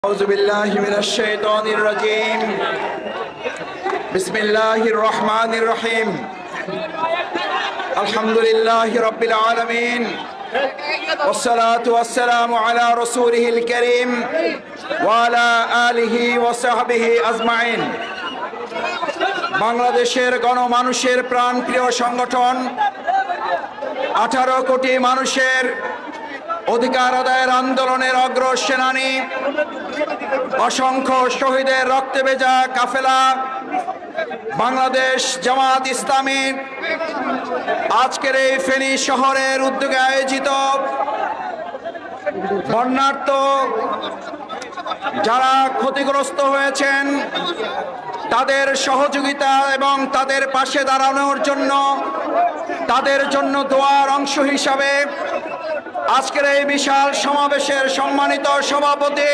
أعوذ بالله من الشيطان الرجيم بسم الله الرحمن الرحيم الحمد لله رب العالمين والصلاة والسلام على رسوله الكريم وعلى آله وصحبه أجمعين বাংলাদেশের গণমানুষের প্রাণপ্রিয় সংগঠন 18 কোটি মানুষের অধিকার আদায়ের আন্দোলনের অগ্রসেনানী অসংখ্য শহীদের রক্তে ভেজা কাফেলা বাংলাদেশ জামাত ইসলামী আজকের এই ফেনী শহরের উদ্যোগে আয়োজিত বন্যার্ত যারা ক্ষতিগ্রস্ত হয়েছেন তাদের সহযোগিতা এবং তাদের পাশে দাঁড়ানোর জন্য তাদের জন্য দোয়ার অংশ হিসাবে আজকের এই বিশাল সমাবেশের সম্মানিত সভাপতি,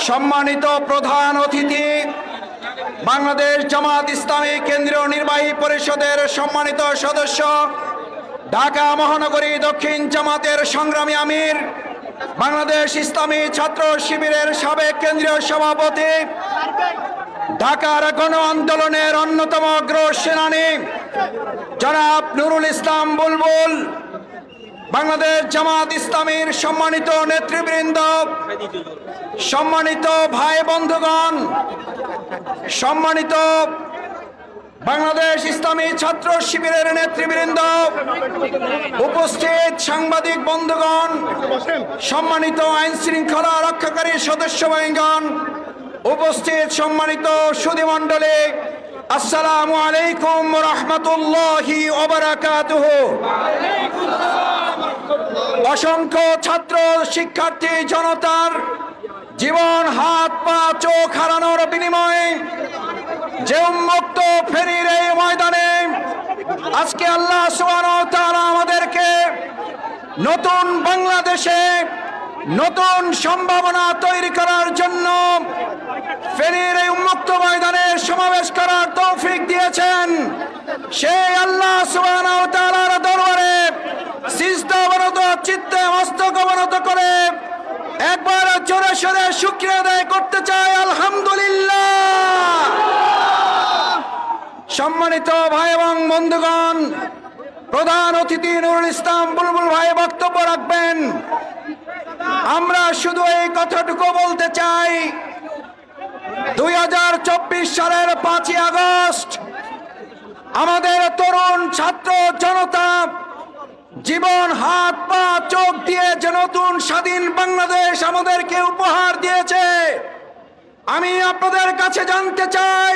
সম্মানিত প্রধান অতিথি, বাংলাদেশ জামাত ইসলামী কেন্দ্রীয় নির্বাহী পরিষদের সম্মানিত সদস্য, ঢাকা মহানগরী দক্ষিণ জামাতের সংগ্রামী আমির, বাংলাদেশ ইসলামী ছাত্র শিবিরের সাবেক কেন্দ্রীয় সভাপতি, ঢাকার গণ আন্দোলনের অন্যতম অগ্রসেনানী জনাব নুরুল ইসলাম বুলবুল, বাংলাদেশ জামাত ইসলামীর সম্মানিত নেতৃবৃন্দ, সম্মানিত ভাই বন্ধুগণ, সম্মানিত বাংলাদেশ ইসলামী ছাত্র শিবিরের নেতৃবৃন্দ, উপস্থিত সাংবাদিক বন্ধুগণ, সম্মানিত আইন শৃঙ্খলা রক্ষাকারী সদস্যগণ, উপস্থিত সম্মানিত সুধীমণ্ডলী, আসসালামু আলাইকুম ওয়া রাহমাতুল্লাহি ওয়া বারাকাতুহু। অসংখ্য ছাত্র শিক্ষার্থী জনতার জীবন, হাত পা চোখ হারানোর বিনিময়ে যে উন্মুক্ত ফেনীর এই ময়দানে আজকে আল্লাহ সুবহানাহু ওয়া তাআলা আমাদেরকে নতুন বাংলাদেশে নতুন সম্ভাবনা তৈরি করার জন্য ফেনীর এই উন্মুক্ত ময়দানে সমাবেশ করার তৌফিক দিয়েছেন। সেই আল্লাহ সুবহানাহু ওয়া তাআলার দরবারে সিজদাবনত চিত্তে মস্তক অবনত করে একবার জোরে সোরে শুকরিয়া আদায় করতে চাই, আলহামদুলিল্লাহ। সম্মানিত ভাই এবং বন্ধুগণ, প্রধান অতিথি নুরুল ইসলাম বুলবুল ভাই বক্তব্য রাখবেন। আমরা শুধু এই কথাটুকু বলতে চাই, 2024 সালের 5ই আগস্ট আমাদের তরুণ ছাত্র জনতা জীবন, হাত পা চোখ দিয়ে যে নতুন স্বাধীন বাংলাদেশ আমাদেরকে উপহার দিয়েছে, আমি আপনাদের কাছে জানতে চাই,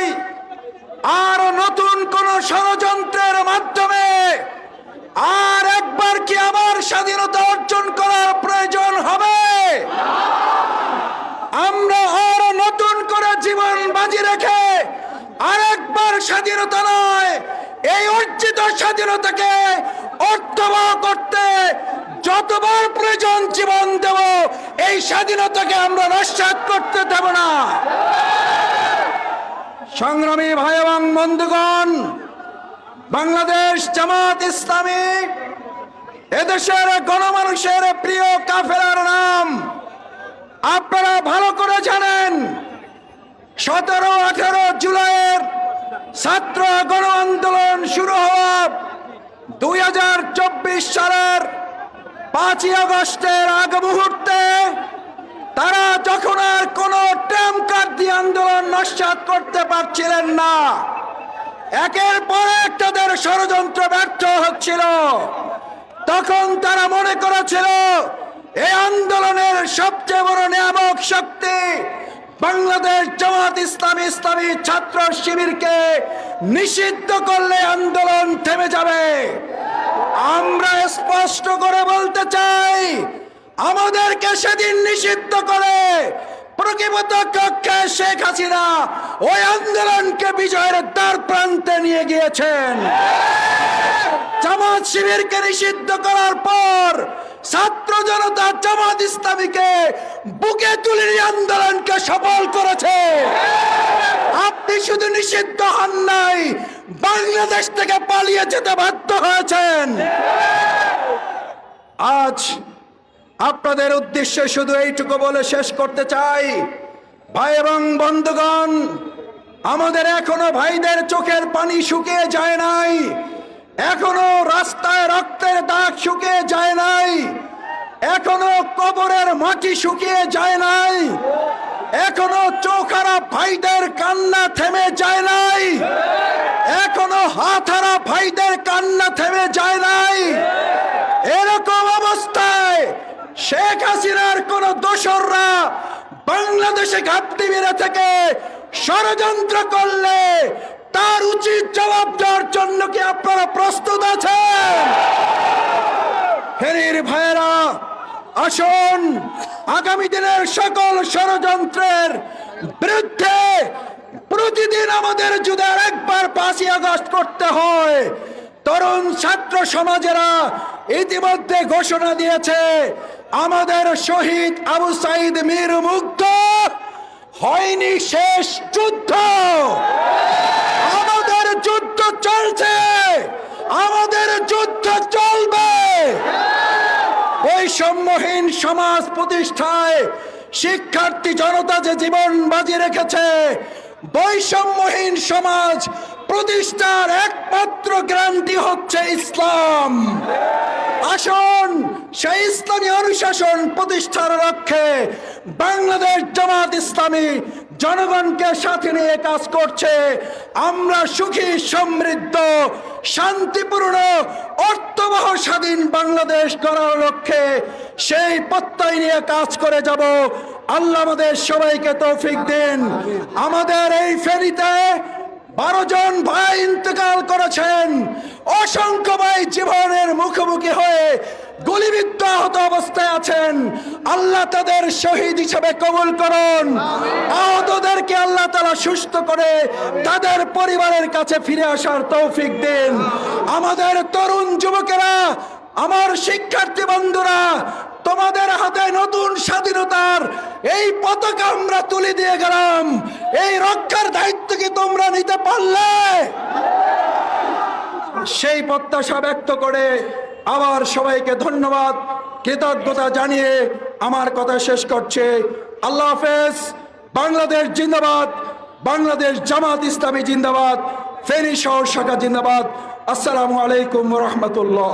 আর নতুন কোন ষড়যন্ত্রের মাধ্যমে আর একবার কি আবার স্বাধীনতা অর্জন করার প্রয়োজন হবে? আমরা আর নতুন করে জীবন বাজি রেখে আরেকবার স্বাধীনতা নয়, এই অর্জিত স্বাধীনতাকে অর্থবহ করতে যতবার প্রয়োজন জীবন দেব, এই স্বাধীনতাকে আমরা নস্যাৎ করতে দেব না। সংগ্রামী ভাই এবং বন্ধুগণ, বাংলাদেশ জামাত ইসলামী এদেশের গণমানুষের প্রিয় কাফেলার নাম আপনারা ভালো করে জানেন। 17-18 জুলাইয়ের ছাত্র গণ আন্দোলন শুরু হওয়া 2024 সালের 5ই আগস্টের আগ মুহূর্তে তারা যখন আর কোন ট্রাম্প কার্ড দিয়ে আন্দোলন নস্যাৎ করতে পারছিলেন না, একের পর এক তাদের ষড়যন্ত্র ব্যর্থ হচ্ছিল, তখন তারা মনে করেছিল এই আন্দোলনের সবচেয়ে বড় নিয়ামক শক্তি বাংলাদেশ জামাত ইসলামী, ইসলামী ছাত্র শিবিরকে নিষিদ্ধ করলে আন্দোলন থেমে যাবে। আমরা স্পষ্ট করে বলতে চাই, আমাদেরকে সেদিন নিষিদ্ধ করে প্রকৃত কক্ষে শেখ হাসিনা ওই আন্দোলনকে বিজয়ের দ্বার প্রান্তে নিয়ে গিয়েছেন। জামাত শিবিরকে নিষিদ্ধ করার পর ছাত্র জনতা জামাত ইসলামীকে বুকে তুলে আন্দোলনকে সফল করেছে। আপনি শুধু নিষিদ্ধ হন নাই, বাংলাদেশ থেকে পালিয়ে যেতে বাধ্য হয়েছেন। আজ আপনাদের উদ্দেশ্যে শুধু এইটুকু বলে শেষ করতে চাই, ভাই এবং বন্ধুগণ, আমাদের এখনো ভাইদের চোখের পানি শুকিয়ে যায় নাই, এখনো রাস্তায় রক্তের দাগ শুকিয়ে যায় নাই, এখনো কবরের মাটি শুকিয়ে যায় নাই, এখনো চোখারা ভাইদের কান্না থেমে যায় নাই, এখনো হাতহারা ভাইদের কান্না থেমে যায় নাই। এরকম অবস্থায় শেখ হাসিনার কোন দোসররা বাংলাদেশে ঘাপটি মেরে থেকে ষড়যন্ত্র করলে তার উচিত জবাব দেওয়ার জন্য কি আপনারা প্রস্তুত আছেন? ফেনীর ভাইয়েরা, আসুন আগামী দিনের সকল ষড়যন্ত্রের বিরুদ্ধে প্রতিদিন আমাদের যদি একবার 5ই আগস্ট করতে হয়, তরুণ ছাত্র সমাজেরা ইতিমধ্যে ঘোষণা দিয়েছে, আমাদের শহীদ আবু সাইদ মীর মুগ্ধ হয়নি শেষ যুদ্ধ, আমাদের যুদ্ধ চলছে, আমাদের যুদ্ধ চলবে। বৈষম্যহীন সমাজ প্রতিষ্ঠায় শিক্ষার্থী জনতা যে জীবন বাজি রেখেছে, বৈষম্যহীন সমাজ প্রতিষ্ঠার একমাত্র গ্যারান্টি হচ্ছে ইসলাম। আসুন সেই ইসলামী অনুশাসন প্রতিষ্ঠার লক্ষ্যে বাংলাদেশ জামাত ইসলামী জনগণকে সাথে নিয়ে কাজ করছে। আমরা সুখী, সমৃদ্ধ, শান্তিপূর্ণ, অর্থবহ স্বাধীন বাংলাদেশ গড়ার লক্ষ্যে সেই প্রত্যয় নিয়ে কাজ করে যাব। আল্লাহ আমাদের সবাইকে তৌফিক দিন। আমাদের এই ফেনীতে 12 জন ভাই ইন্তেকাল করেছেন, অসংখ্য ভাই জীবনের মুখোমুখি হয়ে গুলিবিদ্ধ আহত অবস্থায় আছেন। আল্লাহ তাদের শহীদ হিসেবে কবুল করুন। আহতদেরকে আল্লাহ তাআলা সুস্থ করে তাদের পরিবারের কাছে ফিরে আসার তৌফিক দিন। আমাদের তরুণ যুবকেরা, আমার শিক্ষার্থী বন্ধুরা, তোমাদের হাতে নতুন স্বাধীনতার এই পতাকা আমরা তুলে দিয়ে গেলাম। এই রক্ষার দায়িত্ব কি তোমরা নিতে পারলে? সেই প্রত্যাশা ব্যক্ত করে আবার সবাইকে ধন্যবাদ, কৃতজ্ঞতা জানিয়ে আমার কথা শেষ করছে। আল্লাহ হাফেজ। বাংলাদেশ জিন্দাবাদ, বাংলাদেশ জামাত ইসলামী জিন্দাবাদ, ফেনী শহর শাখা জিন্দাবাদ। আসসালামু আলাইকুম ওয়া রাহমাতুল্লাহ।